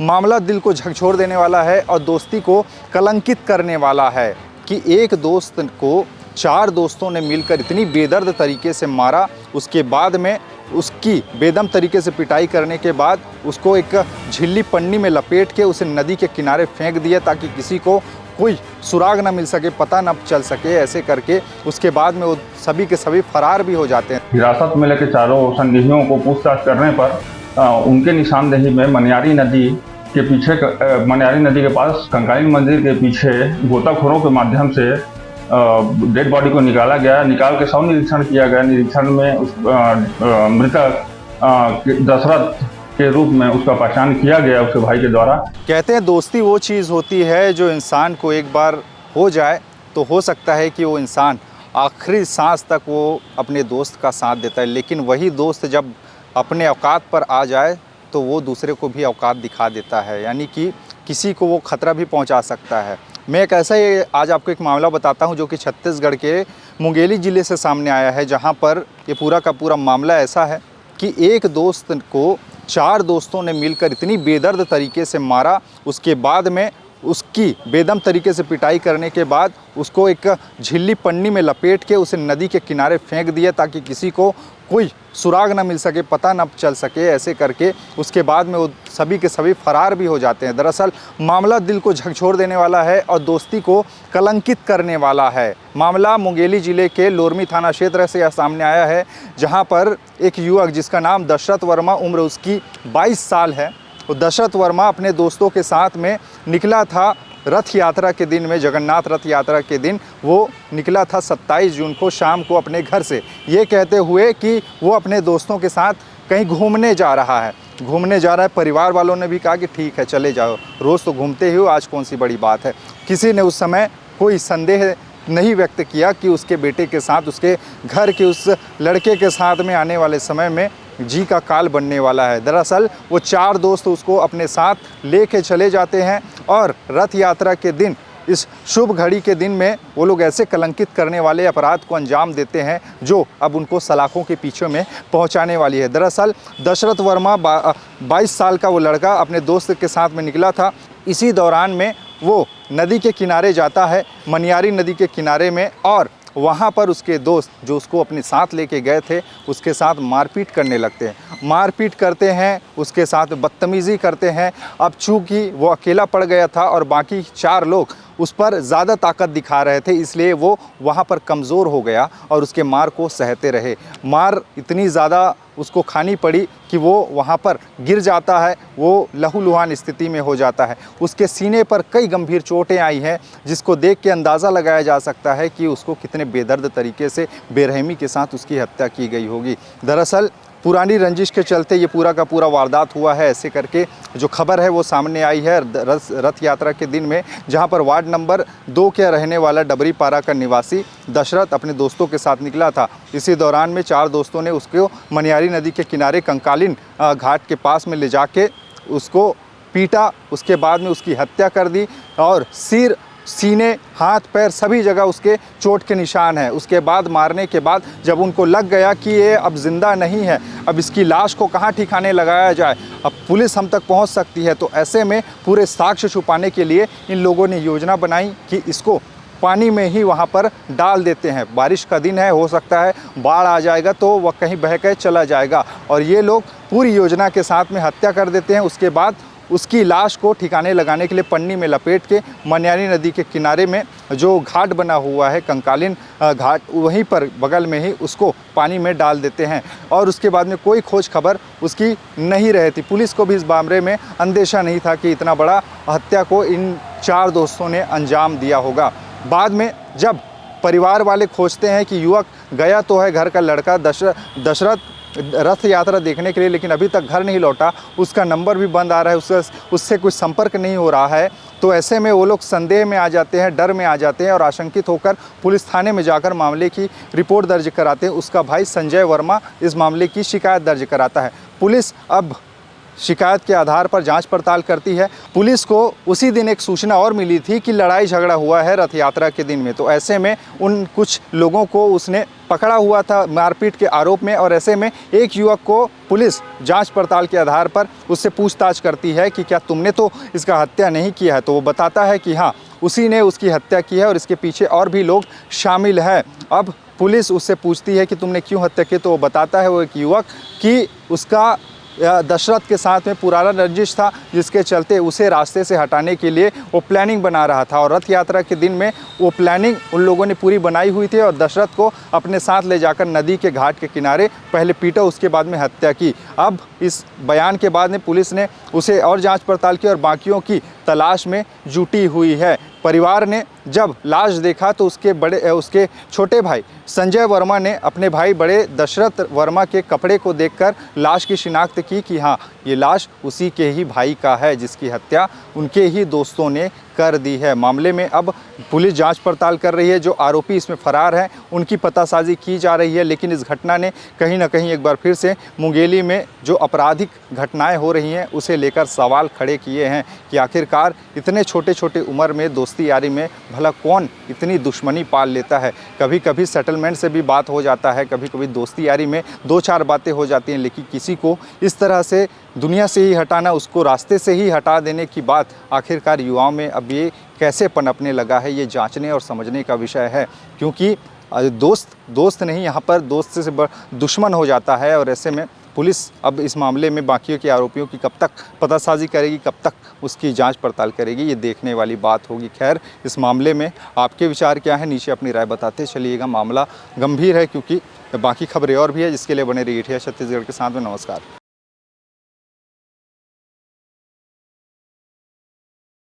मामला दिल को झकझोर देने वाला है और दोस्ती को कलंकित करने वाला है कि एक दोस्त को 4 दोस्तों ने मिलकर इतनी बेदर्द तरीके से मारा। उसके बाद में उसकी बेदम तरीके से पिटाई करने के बाद उसको एक झिल्ली पन्नी में लपेट के उसे नदी के किनारे फेंक दिया ताकि किसी को कोई सुराग ना मिल सके, पता ना चल सके। ऐसे करके उसके बाद में वो सभी के सभी फरार भी हो जाते हैं। हिरासत में लेकर चारों संदेहियों को पूछताछ करने पर उनके निशानदेही में मनियारी नदी के पीछे, मनियारी नदी के पास कंकाली मंदिर के पीछे गोताखोरों के माध्यम से डेड बॉडी को निकाला गया। निकाल के शव निरीक्षण किया गया। निरीक्षण में उस मृतक दशरथ के रूप में उसका पहचान किया गया उसके भाई के द्वारा। कहते हैं दोस्ती वो चीज़ होती है जो इंसान को एक बार हो जाए तो हो सकता है कि वो इंसान आखिरी सांस तक वो अपने दोस्त का साथ देता है, लेकिन वही दोस्त जब अपने औकात पर आ जाए तो वो दूसरे को भी औकात दिखा देता है, यानी कि किसी को वो खतरा भी पहुंचा सकता है। मैं एक ऐसा ही आज आपको एक मामला बताता हूं जो कि छत्तीसगढ़ के मुंगेली ज़िले से सामने आया है, जहां पर ये पूरा का पूरा मामला ऐसा है कि एक दोस्त को 4 दोस्तों ने मिलकर इतनी बेदर्द तरीके से मारा। उसके बाद में उसकी बेदम तरीके से पिटाई करने के बाद उसको एक झिल्ली पन्नी में लपेट के उसे नदी के किनारे फेंक दिया ताकि किसी को कोई सुराग ना मिल सके, पता ना चल सके। ऐसे करके उसके बाद में वो सभी के सभी फरार भी हो जाते हैं। दरअसल मामला दिल को झकझोर देने वाला है और दोस्ती को कलंकित करने वाला है। मामला मुंगेली ज़िले के लोरमी थाना क्षेत्र से सामने आया है, जहां पर एक युवक जिसका नाम दशरथ वर्मा, उम्र उसकी 22 साल है, वो दशरथ वर्मा अपने दोस्तों के साथ में निकला था रथ यात्रा के दिन में। जगन्नाथ रथ यात्रा के दिन वो निकला था 27 जून को शाम को अपने घर से, ये कहते हुए कि वो अपने दोस्तों के साथ कहीं घूमने जा रहा है। परिवार वालों ने भी कहा कि ठीक है चले जाओ, रोज़ तो घूमते ही हो, आज कौन सी बड़ी बात है। किसी ने उस समय कोई संदेह नहीं व्यक्त किया कि उसके बेटे के साथ, उसके घर के उस लड़के के साथ में आने वाले समय में जी का काल बनने वाला है। दरअसल वो 4 दोस्त उसको अपने साथ लेके चले जाते हैं और रथ यात्रा के दिन, इस शुभ घड़ी के दिन में वो लोग ऐसे कलंकित करने वाले अपराध को अंजाम देते हैं जो अब उनको सलाखों के पीछे में पहुंचाने वाली है। दरअसल दशरथ वर्मा 22 साल का वो लड़का अपने दोस्त के साथ में निकला था। इसी दौरान में वो नदी के किनारे जाता है, मनियारी नदी के किनारे में, और वहाँ पर उसके दोस्त जो उसको अपने साथ लेके गए थे उसके साथ मारपीट करने लगते हैं। मारपीट करते हैं, उसके साथ बदतमीज़ी करते हैं। अब चूँकि वो अकेला पड़ गया था और बाकी 4 लोग उस पर ज़्यादा ताकत दिखा रहे थे, इसलिए वो वहाँ पर कमज़ोर हो गया और उसके मार को सहते रहे। मार इतनी ज़्यादा उसको खानी पड़ी कि वो वहाँ पर गिर जाता है, वो लहूलुहान स्थिति में हो जाता है। उसके सीने पर कई गंभीर चोटें आई हैं, जिसको देख के अंदाज़ा लगाया जा सकता है कि उसको कितने बेदर्द तरीके से बेरहमी के साथ उसकी हत्या की गई होगी। दरअसल पुरानी रंजिश के चलते ये पूरा का पूरा वारदात हुआ है। ऐसे करके जो खबर है वो सामने आई है रथ यात्रा के दिन में, जहां पर वार्ड नंबर 2 के रहने वाला डबरीपारा का निवासी दशरथ अपने दोस्तों के साथ निकला था। इसी दौरान में 4 दोस्तों ने उसको मनियारी नदी के किनारे कंकालीन घाट के पास में ले जाके उसको पीटा। उसके बाद में उसकी हत्या कर दी और सिर, सीने, हाथ, पैर सभी जगह उसके चोट के निशान हैं। उसके बाद मारने के बाद जब उनको लग गया कि ये अब जिंदा नहीं है, अब इसकी लाश को कहाँ ठिकाने लगाया जाए, अब पुलिस हम तक पहुंच सकती है, तो ऐसे में पूरे साक्ष्य छुपाने के लिए इन लोगों ने योजना बनाई कि इसको पानी में ही वहाँ पर डाल देते हैं। बारिश का दिन है, हो सकता है बाढ़ आ जाएगा तो वह कहीं बह कर चला जाएगा, और ये लोग पूरी योजना के साथ में हत्या कर देते हैं। उसके बाद उसकी लाश को ठिकाने लगाने के लिए पन्नी में लपेट के मनियारी नदी के किनारे में जो घाट बना हुआ है, कंकालीन घाट, वहीं पर बगल में ही उसको पानी में डाल देते हैं। और उसके बाद में कोई खोज खबर उसकी नहीं रहती। पुलिस को भी इस मामले में अंदेशा नहीं था कि इतना बड़ा हत्या को इन 4 दोस्तों ने अंजाम दिया होगा। बाद में जब परिवार वाले खोजते हैं कि युवक गया तो है, घर का लड़का दशरथ रथ यात्रा देखने के लिए, लेकिन अभी तक घर नहीं लौटा, उसका नंबर भी बंद आ रहा है, उससे कुछ संपर्क नहीं हो रहा है, तो ऐसे में वो लोग संदेह में आ जाते हैं, डर में आ जाते हैं और आशंकित होकर पुलिस थाने में जाकर मामले की रिपोर्ट दर्ज कराते हैं। उसका भाई संजय वर्मा इस मामले की शिकायत दर्ज कराता है। पुलिस अब शिकायत के आधार पर जांच पड़ताल करती है। पुलिस को उसी दिन एक सूचना और मिली थी कि लड़ाई झगड़ा हुआ है रथ यात्रा के दिन में, तो ऐसे में उन कुछ लोगों को उसने पकड़ा हुआ था मारपीट के आरोप में, और ऐसे में एक युवक को पुलिस जांच पड़ताल के आधार पर उससे पूछताछ करती है कि क्या तुमने तो इसका हत्या नहीं किया है, तो वो बताता है कि हाँ उसी ने उसकी हत्या की है और इसके पीछे और भी लोग शामिल हैं। अब पुलिस उससे पूछती है कि तुमने क्यों हत्या की, तो वो बताता है वो एक युवक कि उसका दशरथ के साथ में पुराना रंजिश था, जिसके चलते उसे रास्ते से हटाने के लिए वो प्लानिंग बना रहा था, और रथ यात्रा के दिन में वो प्लानिंग उन लोगों ने पूरी बनाई हुई थी और दशरथ को अपने साथ ले जाकर नदी के घाट के किनारे पहले पीटा, उसके बाद में हत्या की। अब इस बयान के बाद में पुलिस ने उसे और जांच पड़ताल की और बाकियों की तलाश में जुटी हुई है। परिवार ने जब लाश देखा तो उसके छोटे भाई संजय वर्मा ने अपने भाई बड़े दशरथ वर्मा के कपड़े को देखकर लाश की शिनाख्त की कि हाँ ये लाश उसी के ही भाई का है जिसकी हत्या उनके ही दोस्तों ने कर दी है। मामले में अब पुलिस जांच पड़ताल कर रही है। जो आरोपी इसमें फरार हैं उनकी पतासाजी की जा रही है, लेकिन इस घटना ने कहीं ना कहीं एक बार फिर से मुंगेली में जो आपराधिक घटनाएं हो रही हैं उसे लेकर सवाल खड़े किए हैं कि आखिरकार इतने छोटे छोटे उम्र में दोस्ती यारी में भला कौन इतनी दुश्मनी पाल लेता है। कभी कभी सेटलमेंट से भी बात हो जाता है, कभी कभी दोस्ती यारी में दो चार बातें हो जाती हैं, लेकिन किसी को इस तरह से दुनिया से ही हटाना, उसको रास्ते से ही हटा देने की बात आखिरकार युवाओं में अब ये कैसे पनपने लगा है, ये जांचने और समझने का विषय है। क्योंकि दोस्त नहीं, यहाँ पर दोस्त से दुश्मन हो जाता है, और ऐसे में पुलिस अब इस मामले में बाकियों के आरोपियों की कब तक पतासाजी करेगी, कब तक उसकी जांच पड़ताल करेगी, ये देखने वाली बात होगी। खैर, इस मामले में आपके विचार क्या हैं, नीचे अपनी राय बताते चलिएगा। मामला गंभीर है क्योंकि बाकी खबरें और भी है, जिसके लिए बने रहिए छत्तीसगढ़ के साथ में। नमस्कार।